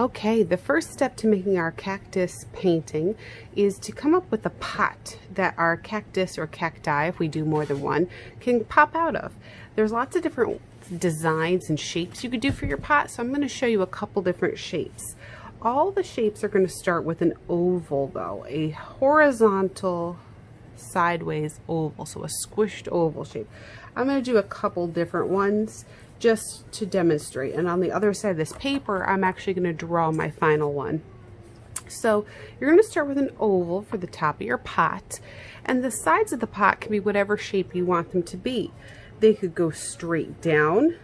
Okay, the first step to making our cactus painting is to come up with a pot that our cactus or cacti, if we do more than one, can pop out of. There's lots of different designs and shapes you could do for your pot, so I'm going to show you a couple different shapes. All the shapes are going to start with an oval though, a horizontal sideways oval, so a squished oval shape. I'm going to do a couple different ones just to demonstrate, and on the other side of this paper I'm actually going to draw my final one. So you're going to start with an oval for the top of your pot, and the sides of the pot can be whatever shape you want them to be. They could go straight down,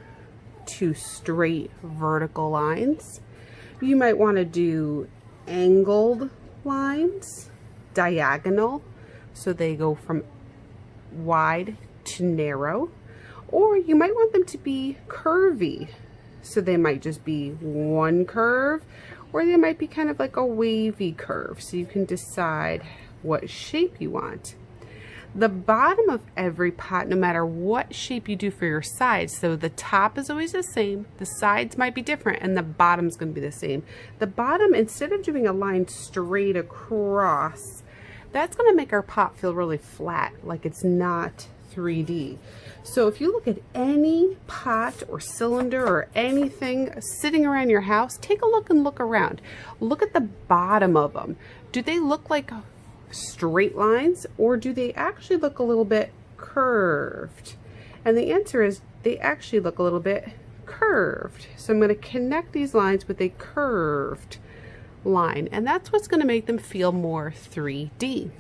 two straight vertical lines. You might want to do angled lines, diagonal, so they go from wide to narrow. Or you might want them to be curvy, so they might just be one curve, or they might be kind of like a wavy curve, so you can decide what shape you want. The bottom of every pot, no matter what shape you do for your sides, so the top is always the same, the sides might be different, and the bottom's going to be the same. The bottom, instead of doing a line straight across, that's going to make our pot feel really flat, like it's not 3D. So if you look at any pot or cylinder or anything sitting around your house, take a look and look around. Look at the bottom of them. Do they look like straight lines, or do they actually look a little bit curved? And the answer is they actually look a little bit curved. So I'm going to connect these lines with a curved line, and that's what's going to make them feel more 3D.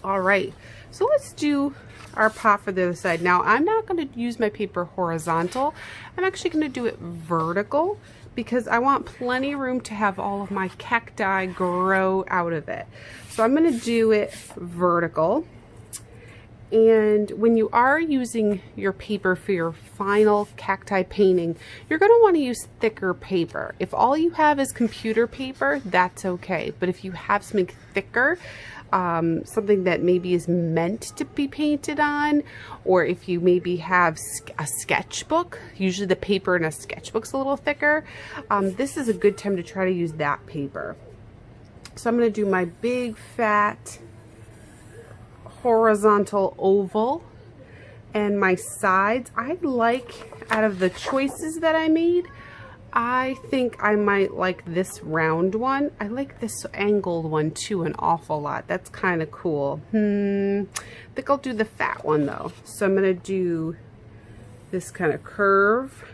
All right, so let's do our pot for the other side. Now I'm not going to use my paper horizontal. I'm actually going to do it vertical because I want plenty of room to have all of my cacti grow out of it. So I'm going to do it vertical. And when you are using your paper for your final cacti painting, you're going to want to use thicker paper. If all you have is computer paper, that's okay. But if you have something thicker, something that maybe is meant to be painted on, or if you maybe have a sketchbook, usually the paper in a sketchbook's a little thicker, this is a good time to try to use that paper. So I'm going to do my big fat horizontal oval, and my sides, I like, out of the choices that I made, I think I might like this round one. I like this angled one too an awful lot. That's kind of cool. I think I'll do the fat one though. So I'm going to do this kind of curve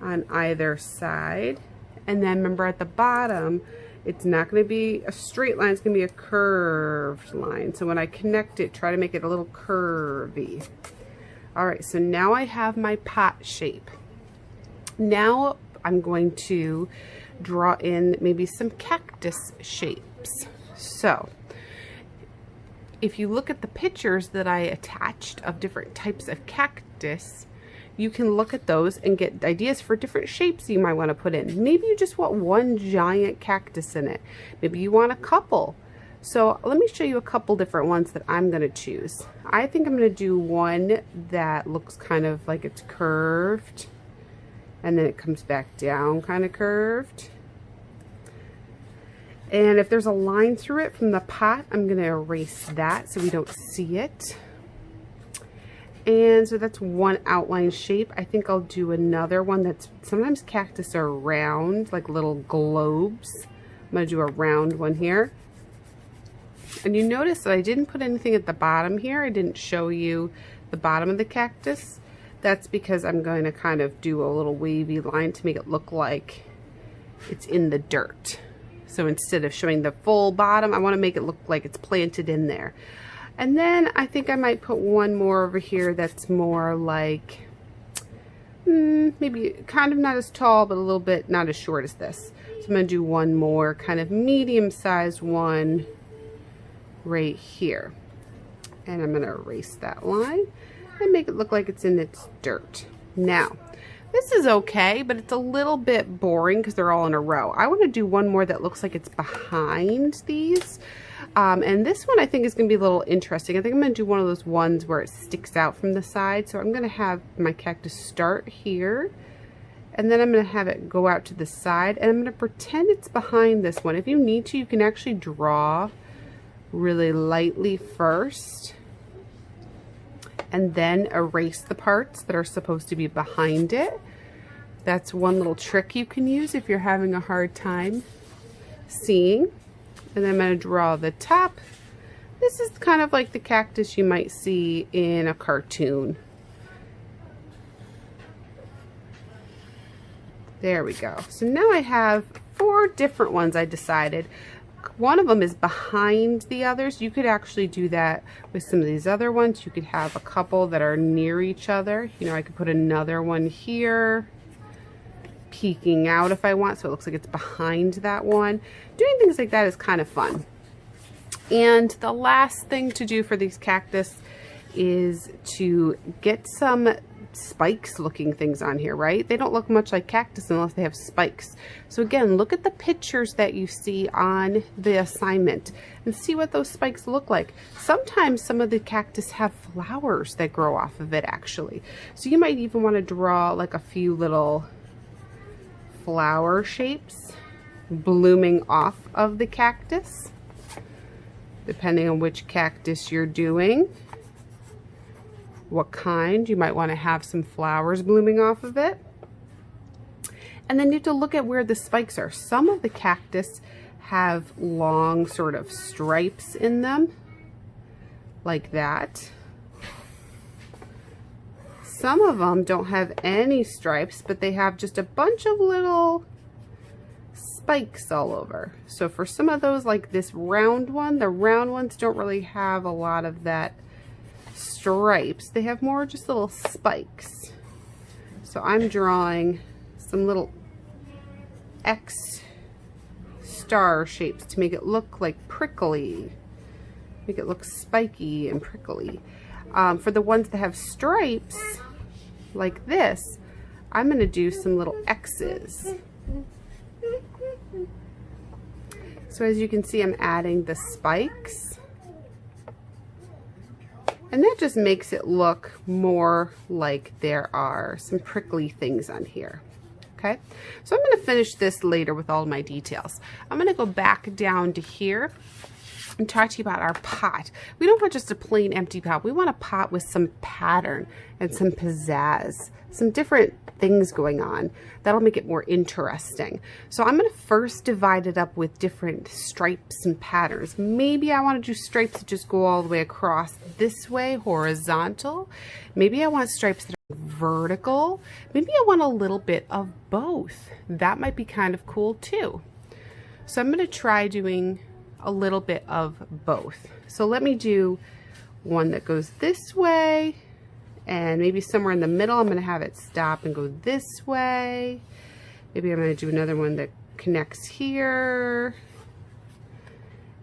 on either side, and then remember at the bottom it's not going to be a straight line, it's going to be a curved line. So when I connect it, try to make it a little curvy. All right, so now I have my pot shape. Now I'm going to draw in maybe some cactus shapes. So if you look at the pictures that I attached of different types of cactus, you can look at those and get ideas for different shapes you might want to put in. Maybe you just want one giant cactus in it. Maybe you want a couple. So let me show you a couple different ones that I'm going to choose. I think I'm going to do one that looks kind of like it's curved, and then it comes back down kind of curved. And if there's a line through it from the pot, I'm going to erase that so we don't see it. And so that's one outline shape. I think I'll do another one that's, sometimes cactus are round, like little globes. I'm going to do a round one here. And you notice that I didn't put anything at the bottom here. I didn't show you the bottom of the cactus. That's because I'm going to kind of do a little wavy line to make it look like it's in the dirt. So instead of showing the full bottom, I want to make it look like it's planted in there. And then I think I might put one more over here that's more like, maybe kind of not as tall, but a little bit not as short as this. So I'm going to do one more kind of medium-sized one right here. And I'm going to erase that line and make it look like it's in its dirt. Now, this is okay, but it's a little bit boring because they're all in a row. I want to do one more that looks like it's behind these. And this one I think is going to be a little interesting. I think I'm going to do one of those ones where it sticks out from the side. So I'm going to have my cactus start here And then I'm going to have it go out to the side, and I'm going to pretend it's behind this one. If you need to, you can actually draw really lightly first and then erase the parts that are supposed to be behind it. That's one little trick you can use if you're having a hard time seeing. And then I'm going to draw the top. This is kind of like the cactus you might see in a cartoon. There we go. So now I have 4 different ones I decided. One of them is behind the others. You could actually do that with some of these other ones. You could have a couple that are near each other. You know, I could put another one here, peeking out if I want, so it looks like it's behind that one. Doing things like that is kind of fun. And the last thing to do for these cactus is to get some spikes looking things on here, right? They don't look much like cactus unless they have spikes. So again, look at the pictures that you see on the assignment and see what those spikes look like. Sometimes some of the cactus have flowers that grow off of it actually. So you might even want to draw like a few little flower shapes blooming off of the cactus, depending on which cactus you're doing. What kind. You might want to have some flowers blooming off of it. And then you have to look at where the spikes are. Some of the cactus have long sort of stripes in them, like that. Some of them don't have any stripes, but they have just a bunch of little spikes all over. So for some of those, like this round one, the round ones don't really have a lot of that stripes. They have more just little spikes. So I'm drawing some little X star shapes to make it look like prickly, make it look spiky and prickly. For the ones that have stripes like this, I'm going to do some little X's. So as you can see, I'm adding the spikes. And that just makes it look more like there are some prickly things on here. Okay, so I'm going to finish this later with all my details. I'm going to go back down to here and talk to you about our pot. We don't want just a plain empty pot. We want a pot with some pattern and some pizzazz, some different things going on. That'll make it more interesting. So I'm going to first divide it up with different stripes and patterns. Maybe I want to do stripes that just go all the way across this way, horizontal. Maybe I want stripes that are vertical. Maybe I want a little bit of both. That might be kind of cool too. So I'm going to try doing a little bit of both. So let me do one that goes this way, and maybe somewhere in the middle I'm going to have it stop and go this way. Maybe I'm going to do another one that connects here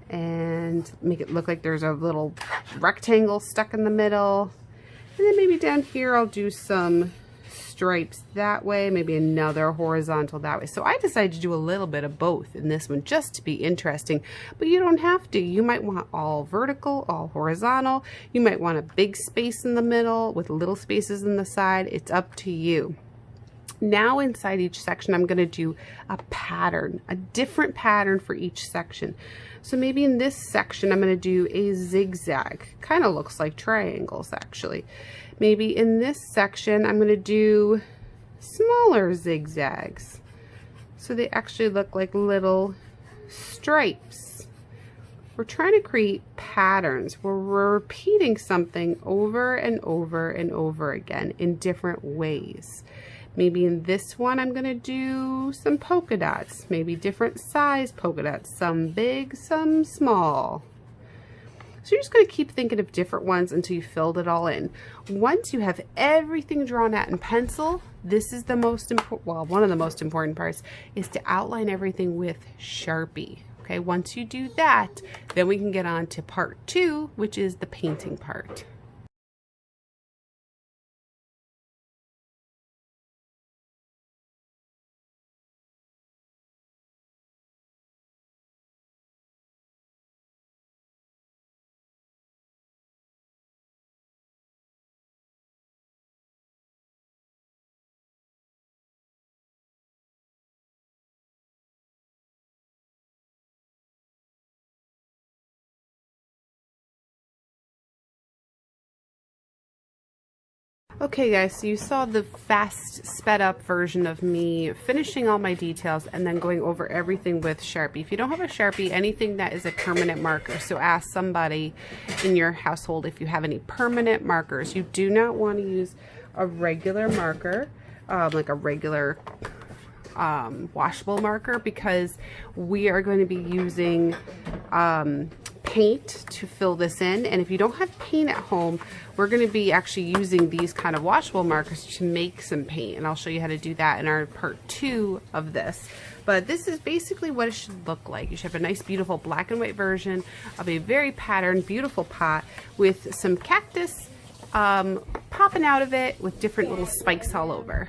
and make it look like there's a little rectangle stuck in the middle. And then maybe down here I'll do some stripes that way, maybe another horizontal that way. So I decided to do a little bit of both in this one just to be interesting, but you don't have to. You might want all vertical, all horizontal. You might want a big space in the middle with little spaces in the side. It's up to you. Now inside each section, I'm going to do a pattern, a different pattern for each section. So maybe in this section, I'm going to do a zigzag. Kind of looks like triangles, actually. Maybe in this section, I'm going to do smaller zigzags. So they actually look like little stripes. We're trying to create patterns where we're repeating something over and over and over again in different ways. Maybe in this one, I'm going to do some polka dots, maybe different size polka dots, some big, some small. So you're just going to keep thinking of different ones until you filled it all in. Once you have everything drawn out in pencil, this is the most important, well, one of the most important parts is to outline everything with Sharpie. Okay, once you do that, then we can get on to part 2, which is the painting part. Okay guys, so you saw the fast sped up version of me finishing all my details and then going over everything with Sharpie. If you don't have a Sharpie, anything that is a permanent marker, so ask somebody in your household if you have any permanent markers. You do not want to use a regular marker, like a regular washable marker, because we are going to be using paint to fill this in. And if you don't have paint at home, we're going to be actually using these kind of washable markers to make some paint, and I'll show you how to do that in our part 2 of this. But this is basically what it should look like. You should have a nice beautiful black and white version of a very patterned beautiful pot with some cactus popping out of it with different little spikes all over.